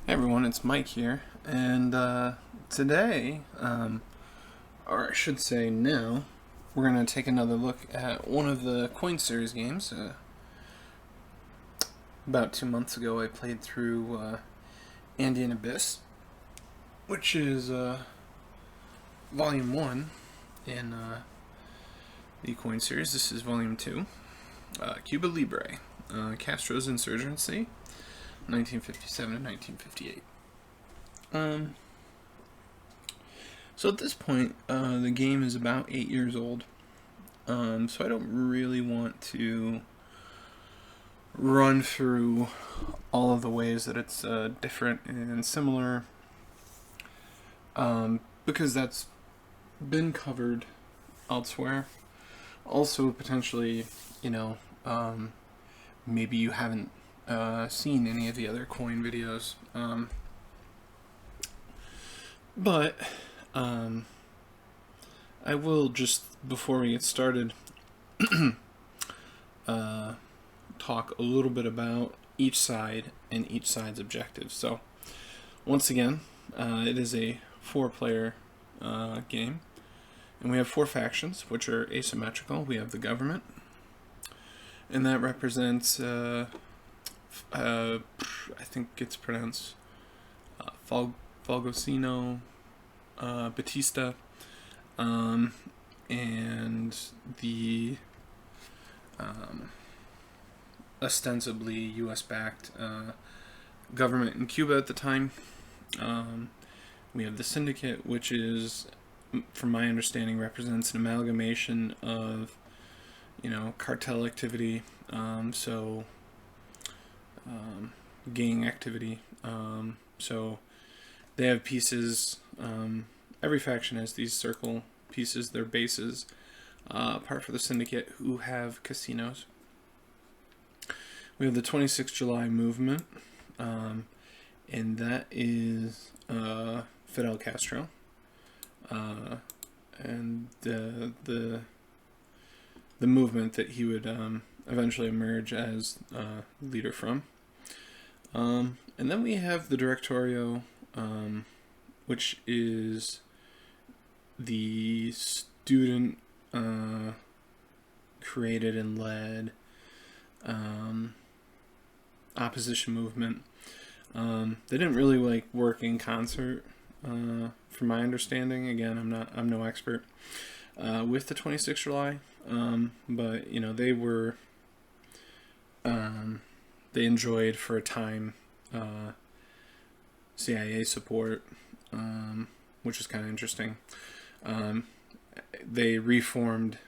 Hey everyone, it's Mike here, and today, or I should say now, we're going to take another look at one of the Coin Series games. About 2 months ago I played through Andean Abyss, which is Volume 1 in the Coin Series. This is Volume 2, Cuba Libre, Castro's Insurgency, 1957 to 1958. So at this point, the game is about 8 years old. So I don't really want to run through all of the ways that it's different and similar, because that's been covered elsewhere. Also, potentially, maybe you haven't seen any of the other coin videos. But I will just, before we get started, talk a little bit about each side and each side's objectives. So, once again, it is a 4-player game, and we have 4 factions, which are asymmetrical. We have the government, and that represents, I think it's pronounced Fulgosino Batista, and the ostensibly U.S.-backed government in Cuba at the time. We have the syndicate, which is, from my understanding, represents an amalgamation of, cartel activity, gang activity. So they have pieces. Every faction has these circle pieces, their bases, apart from the syndicate, who have casinos. We have the 26th July movement, and that is Fidel Castro, and the movement that he would eventually emerge as leader from. And then we have the Directorio, which is the student created and led opposition movement. They didn't really work in concert, from my understanding. Again, I'm no expert with the 26th July, but they were they enjoyed for a time CIA support, which is kind of interesting. They reformed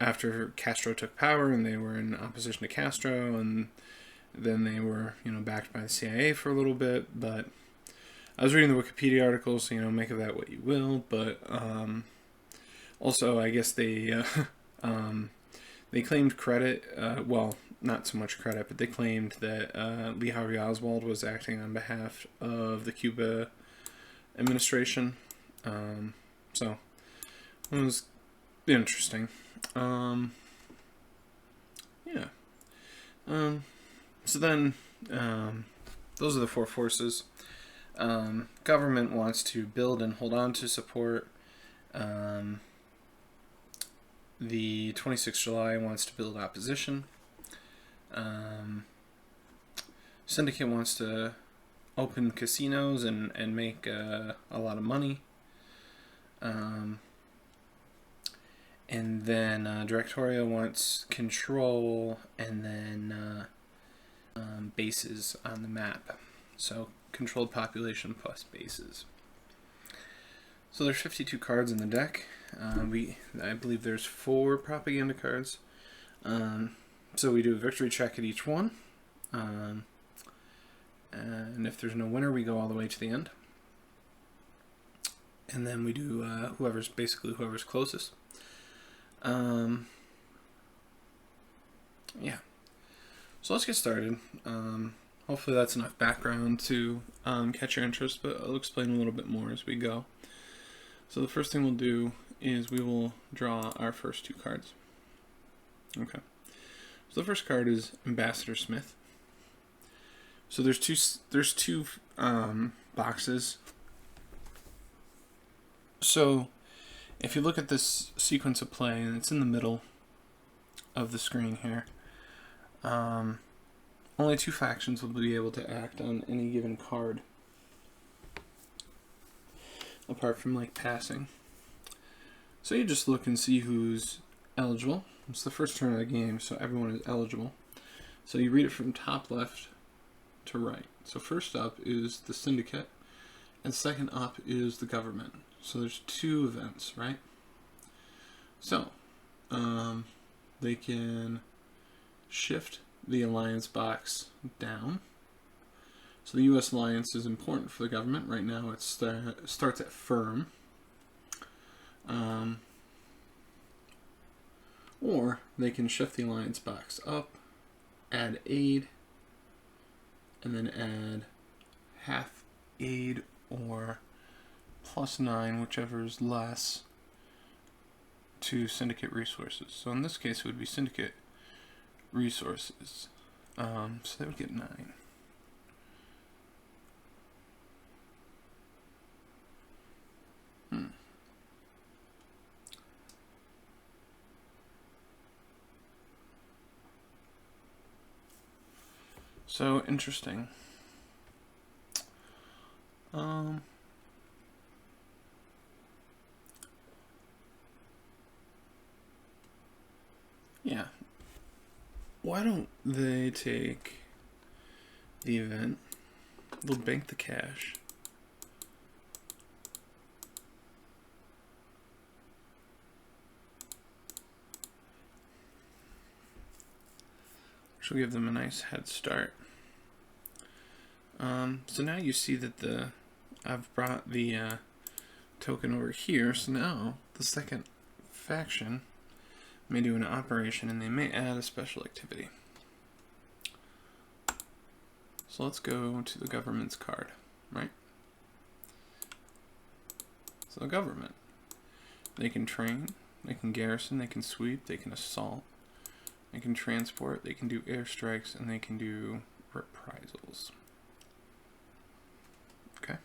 after Castro took power, and they were in opposition to Castro, and then they were, backed by the CIA for a little bit. But I was reading the Wikipedia articles, so, make of that what you will. But also, I guess they they claimed credit. Well, not so much credit, but they claimed that Lee Harvey Oswald was acting on behalf of the Cuba administration. So it was interesting. So then, those are the 4 forces. Government wants to build and hold on to support. The 26th July wants to build opposition. Syndicate wants to open casinos and make a lot of money. And then Directorio wants control, and then bases on the map. So controlled population plus bases. So there's 52 cards in the deck. I believe there's 4 propaganda cards. So we do a victory check at each one. And if there's no winner, we go all the way to the end. And then we do whoever's closest. Yeah. So let's get started. Hopefully that's enough background to catch your interest, but I'll explain a little bit more as we go. So the first thing we'll do is we will draw our first 2 cards. Okay. So the first card is Ambassador Smith. So So there's two boxes. So if you look at this sequence of play, and it's in the middle of the screen here, only two factions will be able to act on any given card, apart from like passing. So you just look and see who's eligible. It's the first turn of the game, so everyone is eligible. So you read it from top left to right. So first up is the syndicate, and second up is the government. So there's two events, right? So they can shift the alliance box down. So the U.S. alliance is important for the government. Right now it starts at firm. Or they can shift the alliance box up, add aid, and then add half aid or +9, whichever is less, to syndicate resources. So in this case it would be syndicate resources. So they would get 9. So interesting. Yeah. Why don't they take the event? They'll bank the cash. Which will give them a nice head start. So now you see that I've brought the token over here, so now the second faction may do an operation and they may add a special activity. So let's go to the government's card, right? So the government, they can train, they can garrison, they can sweep, they can assault, they can transport, they can do airstrikes, and they can do reprisals. Okay.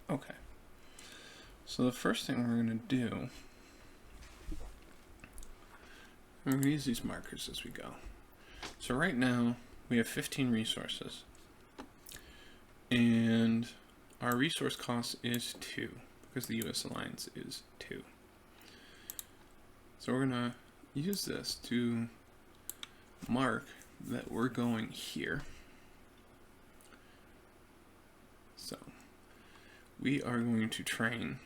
Okay. So the first thing we're going to do, we're going to use these markers as we go. So right now we have 15 resources, and our resource cost is 2 because the U.S. alliance is 2. So we're going to use this to mark that we're going here. So we are going to train.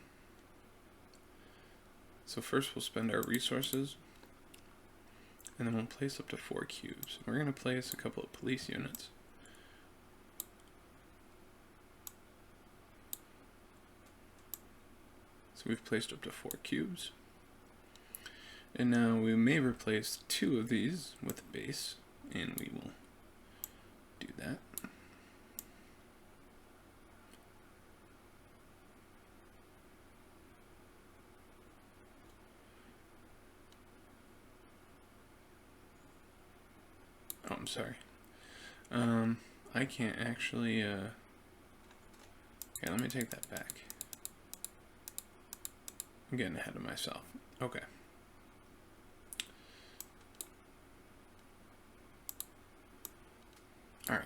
So first we'll spend our resources, and then we'll place up to 4 cubes. We're going to place a couple of police units. So we've placed up to 4 cubes. And now we may replace 2 of these with a base, and we will do that. Oh, I'm sorry. I can't actually, okay, let me take that back. I'm getting ahead of myself. Okay. All right.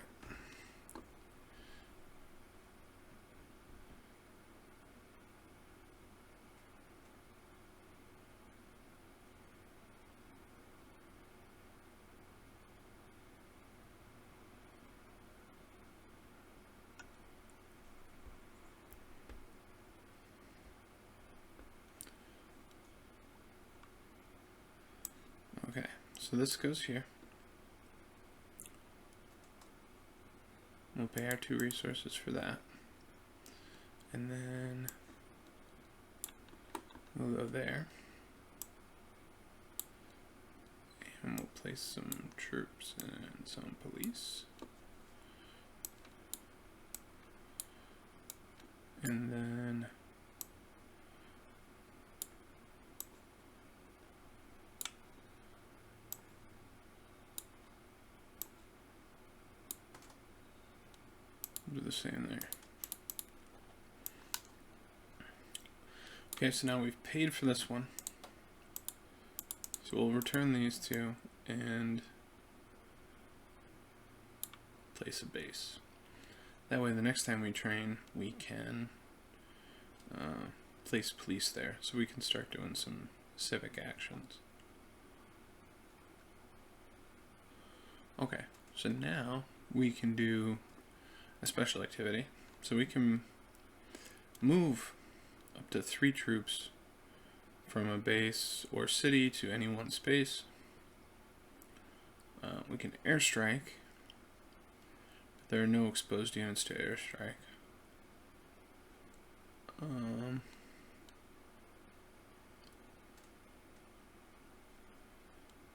Okay, so this goes here. We'll pay our 2 resources for that. And then there. And we'll place some troops and some police. And then do the same there. Okay, so now we've paid for this one. So we'll return these two and place a base. That way the next time we train, we can place police there, so we can start doing some civic actions. Okay, so now we can do a special activity. So we can move up to 3 troops from a base or city to any one space. We can airstrike. There are no exposed units to airstrike.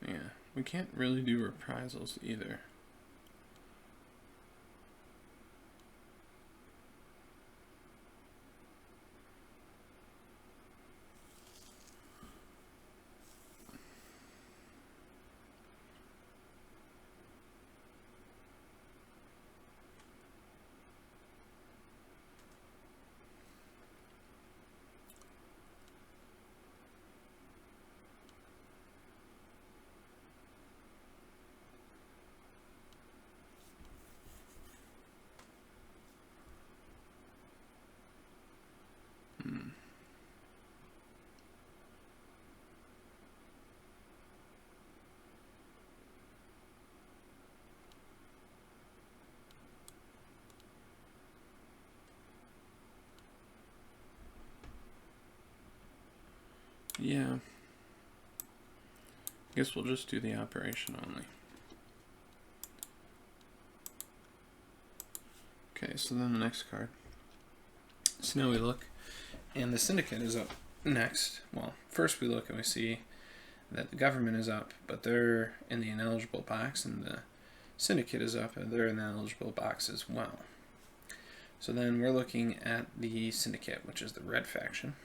Yeah, we can't really do reprisals either. Yeah. I guess we'll just do the operation only. Okay, so then the next card. So now we look, and the syndicate is up next. Well, first we look and we see that the government is up, but they're in the ineligible box, and the syndicate is up, and they're in the eligible box as well. So then we're looking at the syndicate, which is the red faction.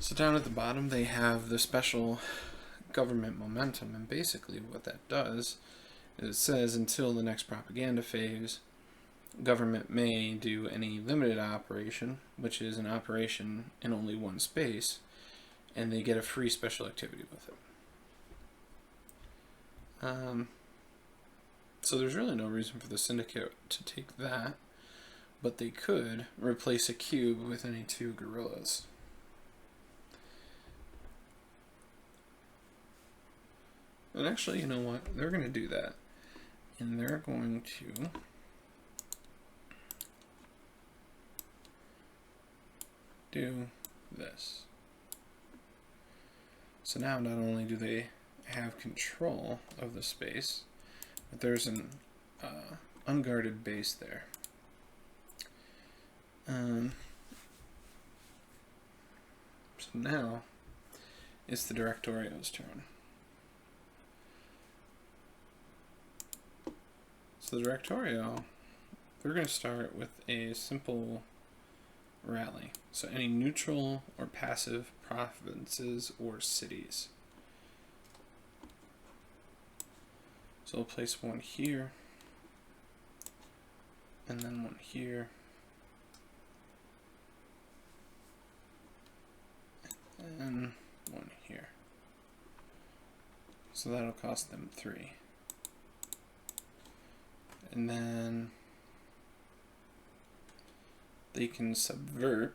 So down at the bottom they have the special government momentum, and basically what that does is it says until the next propaganda phase, government may do any limited operation, which is an operation in only one space, and they get a free special activity with it. So there's really no reason for the syndicate to take that, but they could replace a cube with any 2 guerrillas. And actually, you know what? They're going to do that. And they're going to do this. So now not only do they have control of the space, but there's an unguarded base there. So now it's the Directorio's turn. So the Directorio, we're going to start with a simple rally. So any neutral or passive provinces or cities. So we'll place one here, and then one here, and one here. So that'll cost them 3. And then they can subvert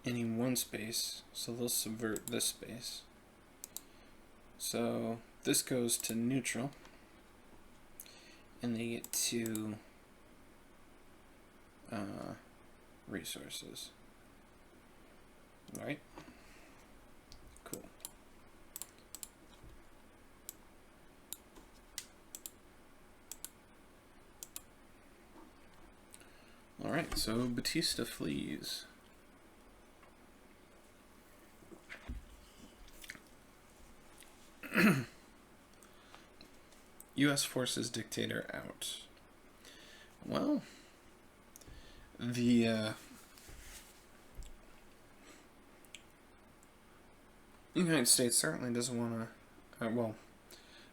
any one space, so they'll subvert this space. So this goes to neutral, and they get 2 resources. Right? Cool. Alright, so Batista flees. U.S. forces dictator out. Well, the United States certainly doesn't want to, well,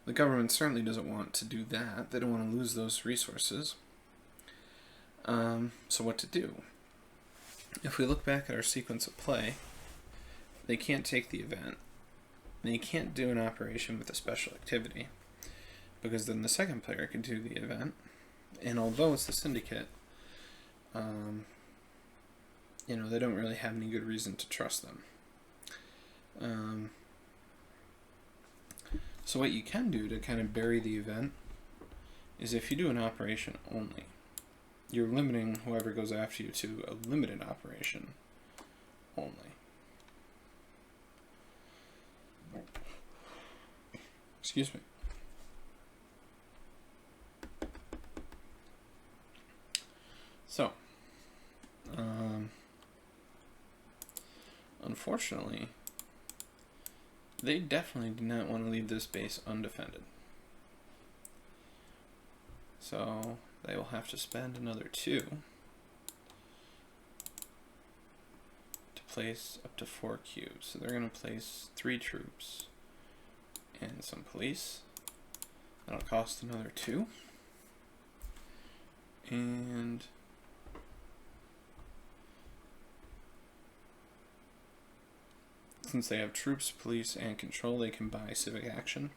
the government certainly doesn't want to do that. They don't want to lose those resources. So what to do? If we look back at our sequence of play, they can't take the event. They can't do an operation with a special activity, because then the second player can do the event, and although it's the syndicate, you know, they don't really have any good reason to trust them. So what you can do to kind of bury the event is if you do an operation only, you're limiting whoever goes after you to a limited operation only. Excuse me. So, unfortunately, they definitely do not want to leave this base undefended. So, they will have to spend another 2 to place up to 4 cubes. So they're going to place 3 troops and some police. That'll cost another 2. And since they have troops, police, and control, they can buy civic action.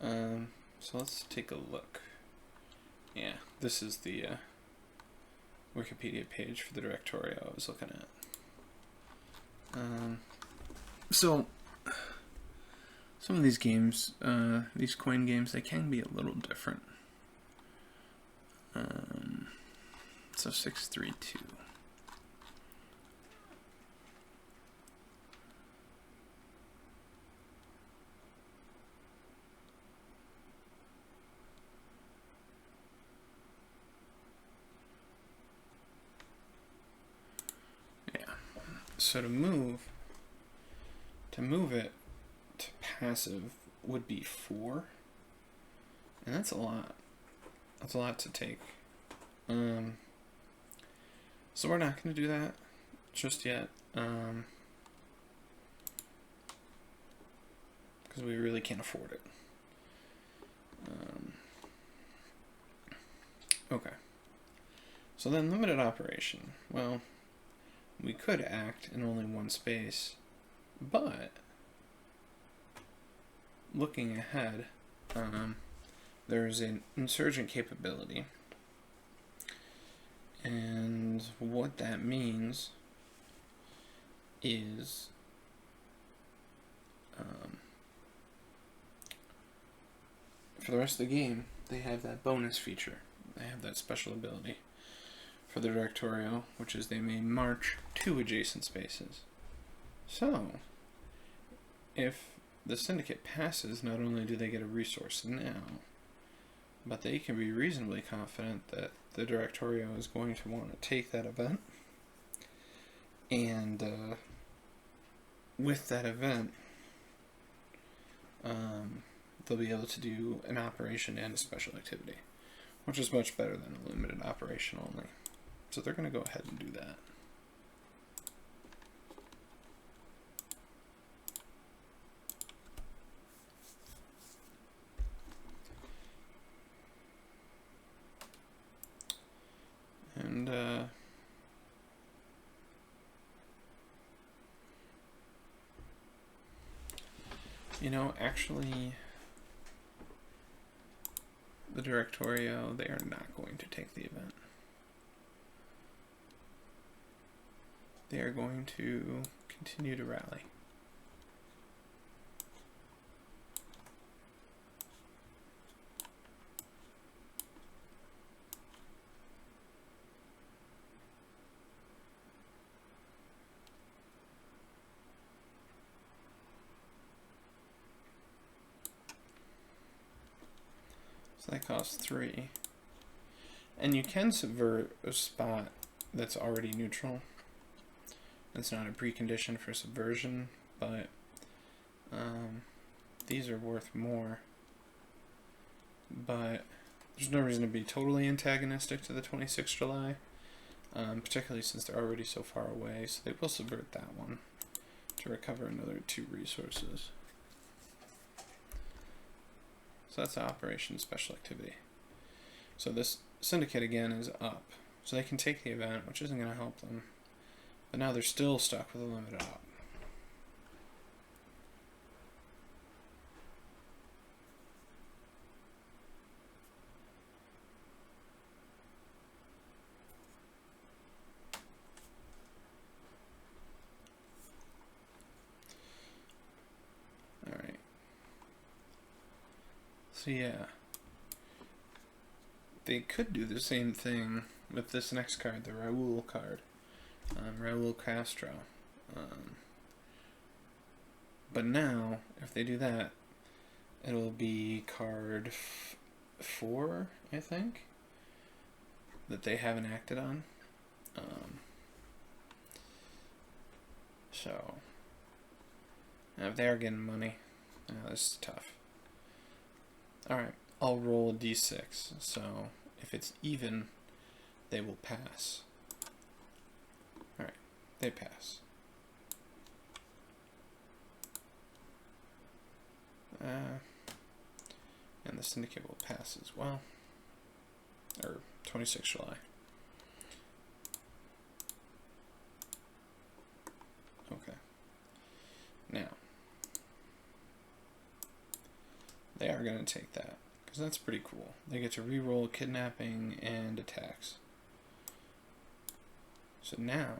So let's take a look. Yeah, this is the Wikipedia page for the Directorio I was looking at. So some of these games, these coin games, they can be a little different. So 632. So to move it to passive would be 4, and that's a lot. That's a lot to take. So we're not going to do that just yet, because we really can't afford it. Okay. So then limited operation. Well, we could act in only one space, but looking ahead, there's an insurgent capability, and what that means is for the rest of the game, they have that bonus feature. They have that special ability for the Directorio, which is they may march to adjacent spaces. So, if the syndicate passes, not only do they get a resource now, but they can be reasonably confident that the Directorio is going to want to take that event, and with that event, they'll be able to do an operation and a special activity, which is much better than a limited operation only. So they're going to go ahead and do that. And you know, actually, the Directorio, they are not going to take the event. They are going to continue to rally. So that costs 3. And you can subvert a spot that's already neutral. It's not a precondition for subversion, but these are worth more. But there's no reason to be totally antagonistic to the 26th July, particularly since they're already so far away, so they will subvert that one to recover another 2 resources. So that's the Operation Special Activity. So this syndicate again is up, so they can take the event, which isn't going to help them, but now they're still stuck with a limited op. Alright. So yeah. They could do the same thing with this next card, the Raul card. Raul Castro. But now, if they do that, it'll be card 4, I think, that they haven't acted on. So, if they are getting money, this is tough. Alright, I'll roll a d6, so if it's even, they will pass. Alright, they pass. And the syndicate will pass as well. Or 26th July. Okay. Now, they are going to take that, because that's pretty cool. They get to re-roll kidnapping and attacks. So now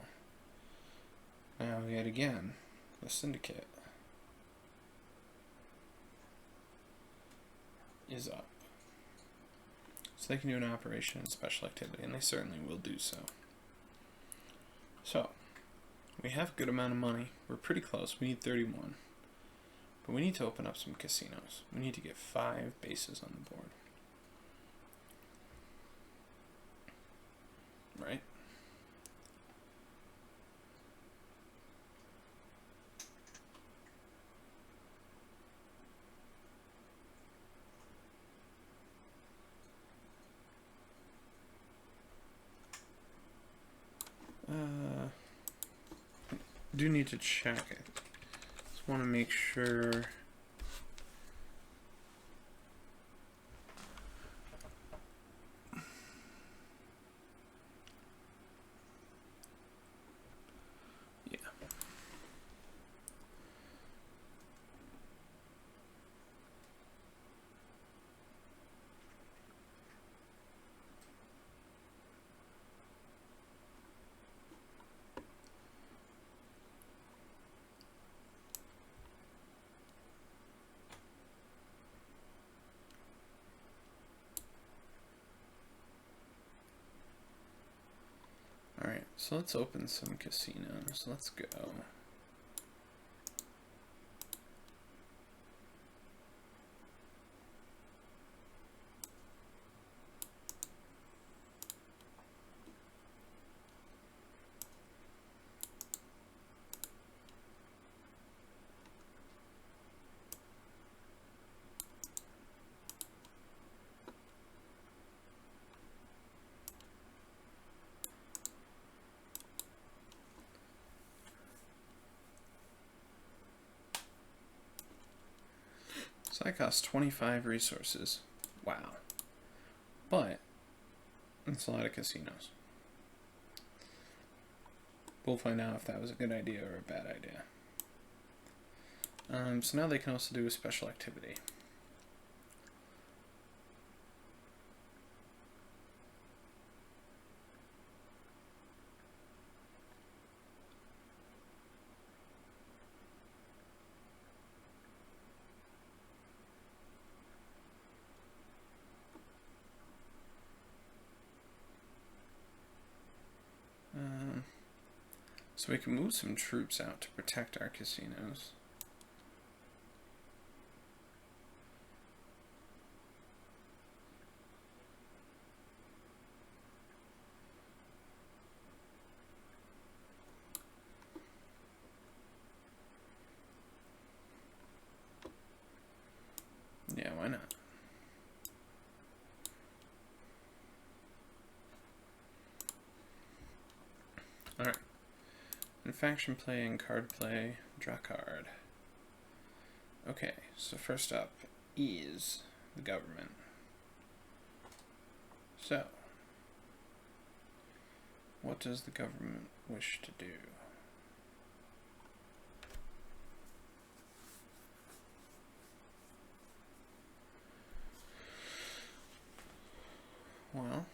yet again, the syndicate is up. So they can do an Operation Special Activity, and they certainly will do so. So, we have a good amount of money. We're pretty close. We need 31. But we need to open up some casinos. We need to get 5 bases on the board. Right? Do need to check it. Just want to make sure. Yeah. Alright, so let's open some casinos. Let's go. So that costs 25 resources. Wow. But it's a lot of casinos. We'll find out if that was a good idea or a bad idea. So now they can also do a special activity. So we can move some troops out to protect our casinos. In faction play and card play, draw card. Okay, so first up is the government. So, what does the government wish to do? Well,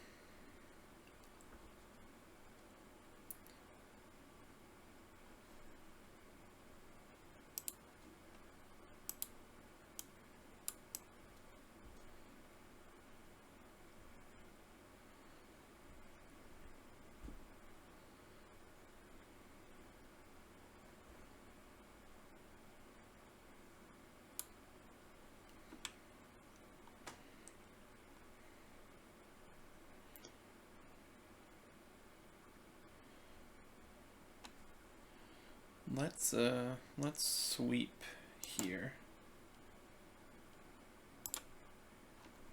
let's sweep here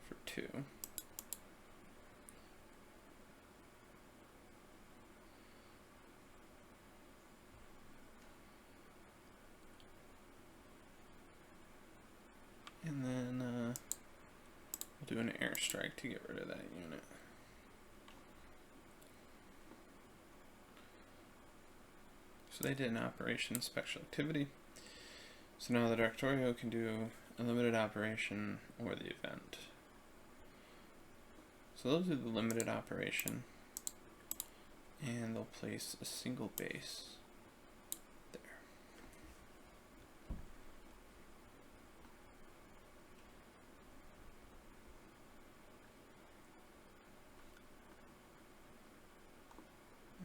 for 2. And then we'll do an airstrike to get rid of that unit. So they did an operation special activity. So now the Directorio can do a limited operation or the event. So they'll do the limited operation, and they'll place a single base there.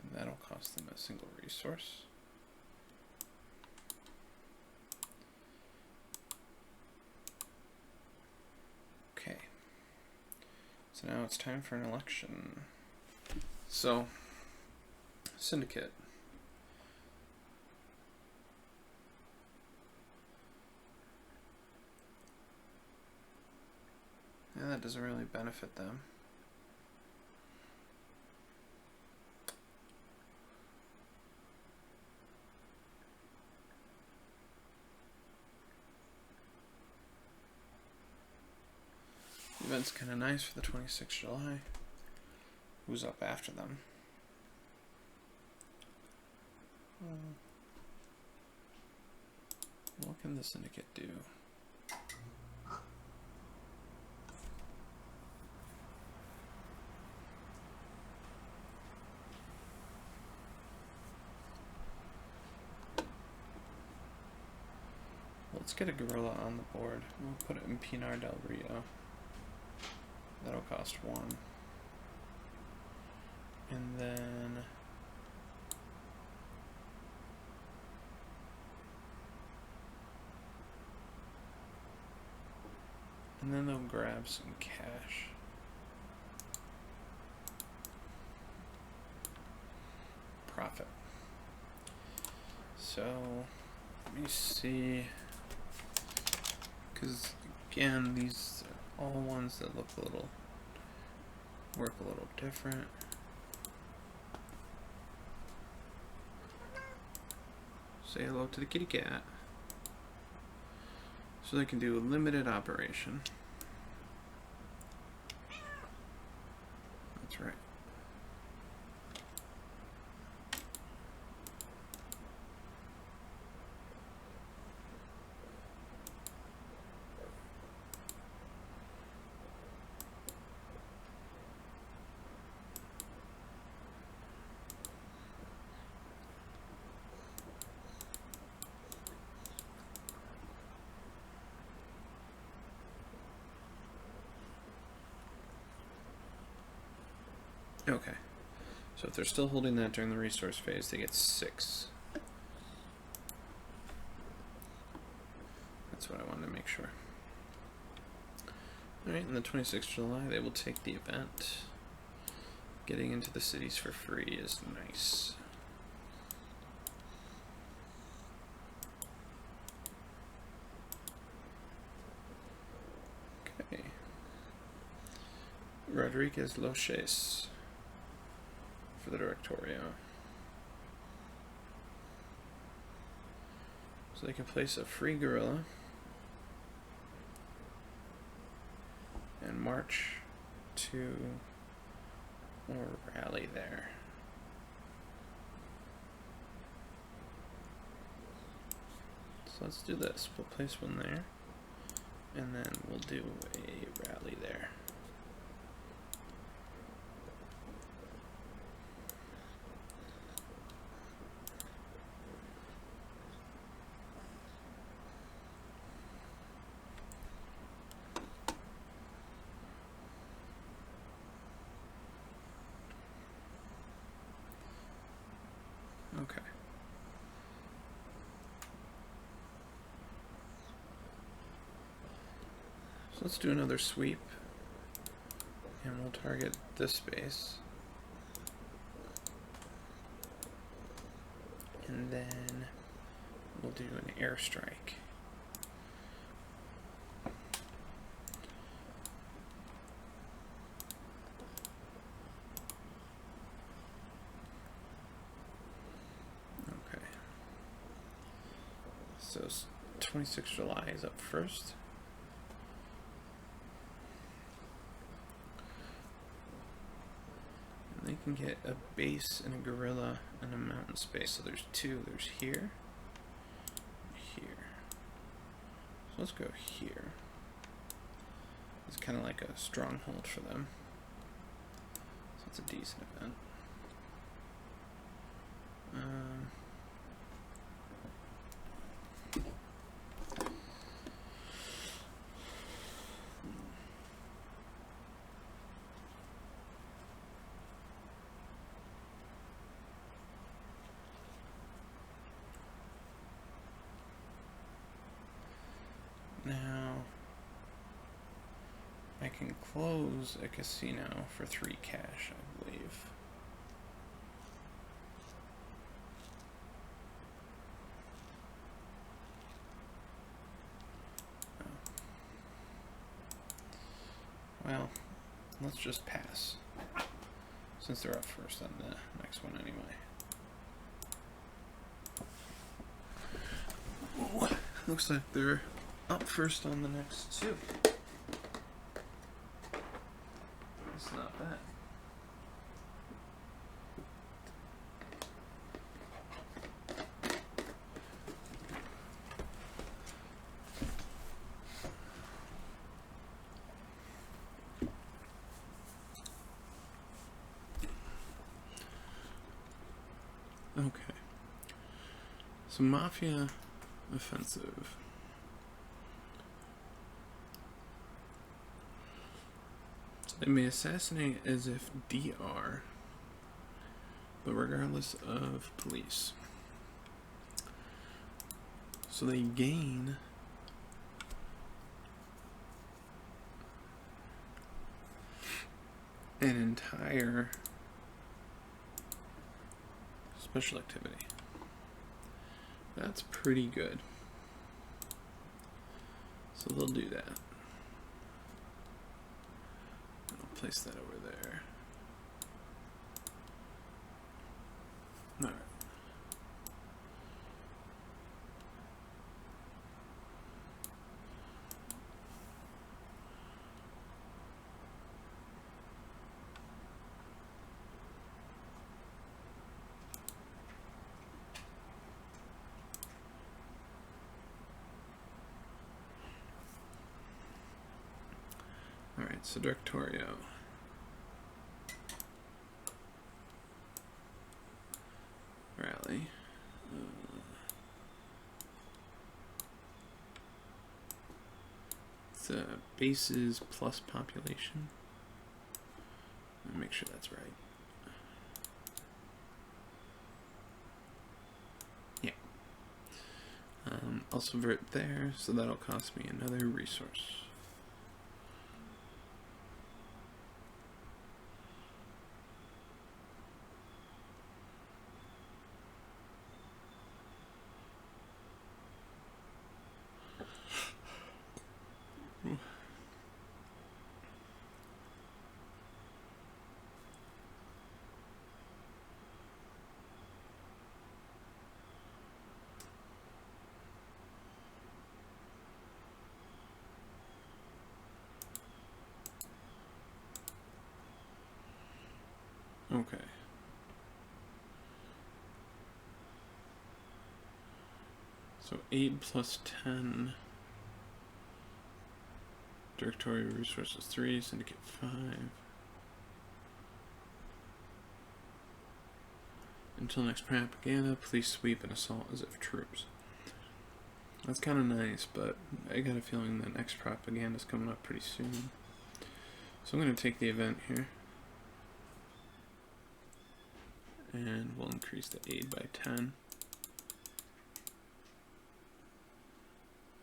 And that'll cost them a single resource. So now it's time for an election. So, syndicate. Yeah, that doesn't really benefit them. The event's kind of nice for the 26th July. Who's up after them? What can the syndicate do? Let's get a gorilla on the board. We'll put it in Pinar del Rio. That'll cost 1. And then they'll grab some cash. Profit. So let me see, because again, these are all ones that look a little, work a little different. Say hello to the kitty cat. So they can do a limited operation. That's right. Okay, so if they're still holding that during the resource phase, they get 6. That's what I wanted to make sure. Alright, on the 26th of July, they will take the event. Getting into the cities for free is nice. Okay. Rodriguez Loches for the Directorio. So they can place a free guerrilla and march to or rally there. So let's do this. We'll place one there, and then we'll do a rally there. Okay. So let's do another sweep, and we'll target this space, and then we'll do an airstrike. Okay. So 26 July is up first. They can get a base and a guerrilla and a mountain space. So there's two. There's here, here. So let's go here. It's kind of like a stronghold for them. So it's a decent event. Now, I can close a casino for 3 cash, I believe. Oh. Well, let's just pass, since they're up first on the next one anyway. Ooh, looks like they're up first on the next 2. It's not bad. Okay. So Mafia offensive. They may assassinate as if DR, but regardless of police. So they gain an entire special activity. That's pretty good. So they'll do that. Place that over there. All right. All right, so Directorio. Rally. It's bases plus population. Let me make sure that's right. Yeah. I'll subvert there, so that'll cost me another resource. Okay. So 8 plus 10. Directory resources 3, syndicate 5. Until next propaganda, police sweep and assault as if troops. That's kind of nice, but I got a feeling that next propaganda is coming up pretty soon. So I'm going to take the event here. And we'll increase the aid by 10.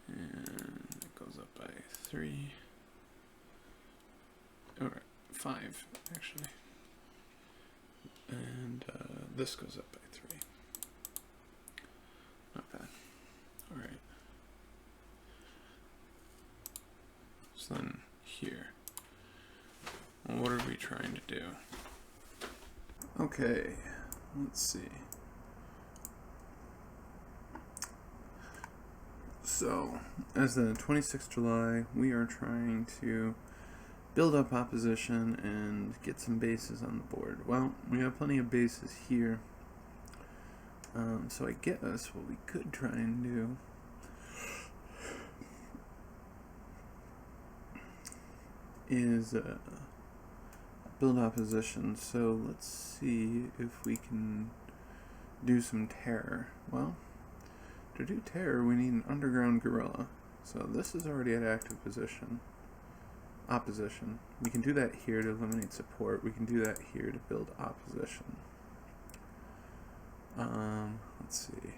And it goes up by 3. Or 5, actually. And this goes up by 3. Not bad. Alright. So then here. Well, what are we trying to do? Okay, let's see. So, as the 26th July, we are trying to build up opposition and get some bases on the board. Well, we have plenty of bases here. So I guess what we could try and do is build opposition. So let's see if we can do some terror. Well, to do terror, we need an underground guerrilla. So this is already at active position. Opposition. We can do that here to eliminate support. We can do that here to build opposition. Let's see.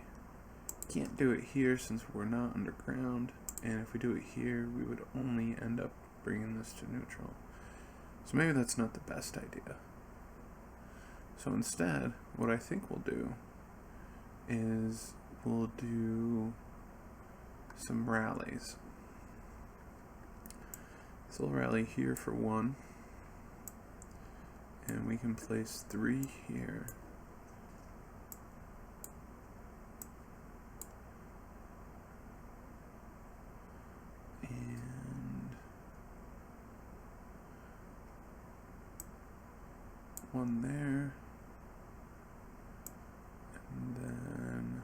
Can't do it here since we're not underground. And if we do it here, we would only end up bringing this to neutral. So maybe that's not the best idea. So instead, what I think we'll do is we'll do some rallies. So we'll rally here for 1. And we can place 3 here. And 1 there. And then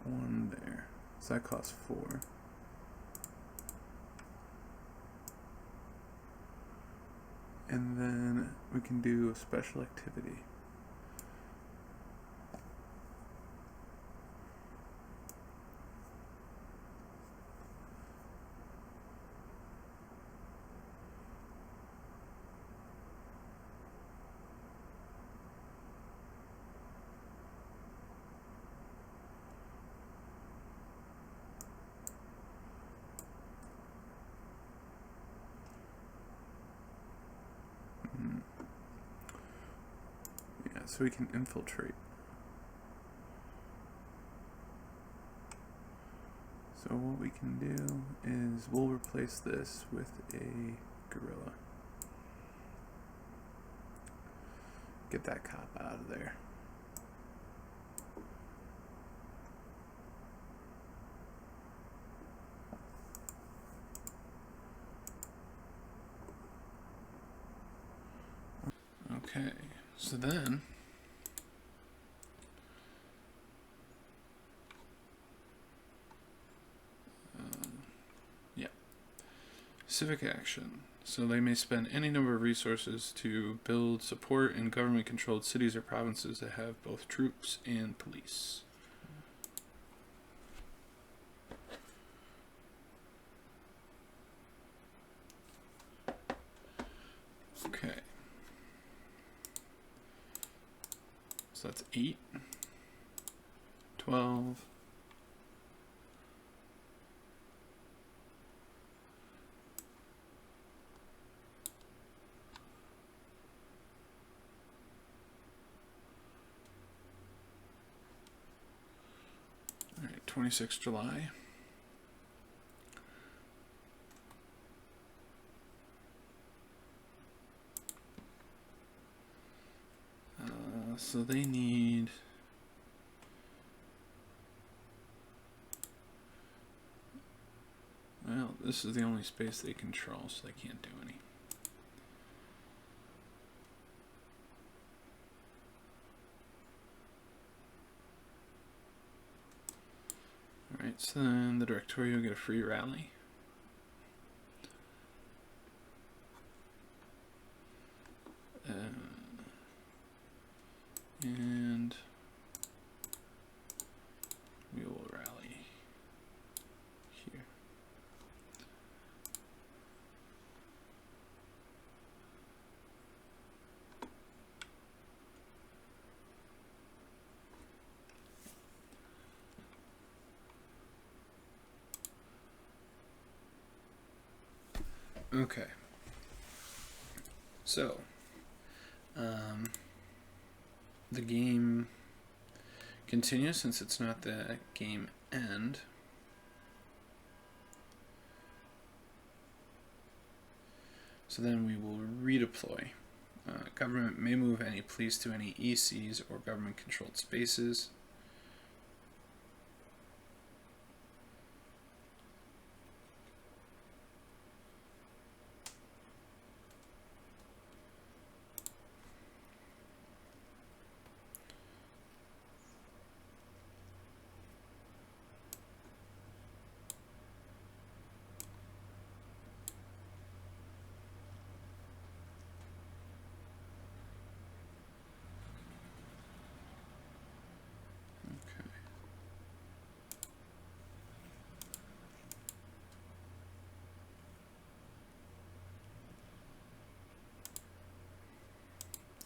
1 there. So that costs 4. And then we can do a special activity. So we can infiltrate. So what we can do is we'll replace this with a guerrilla. Get that cop out of there. Okay, so then civic action. So they may spend any number of resources to build support in government-controlled cities or provinces that have both troops and police. Okay. So that's 8, 12, 26th July. So they need well, this is the only space they control, so they can't do any. So then the Directorio will get a free rally. And we will rally here. Okay. So, the game continues since it's not the game end. So then we will redeploy. Government may move any police to any ECs or government-controlled spaces.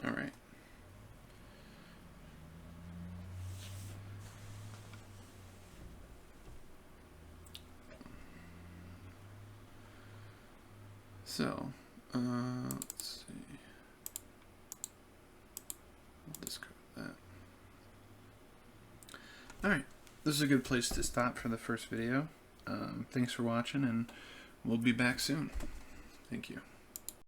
All right. So, let's see. I'll just go with that. All right. This is a good place to stop for the first video. Thanks for watching, and we'll be back soon. Thank you.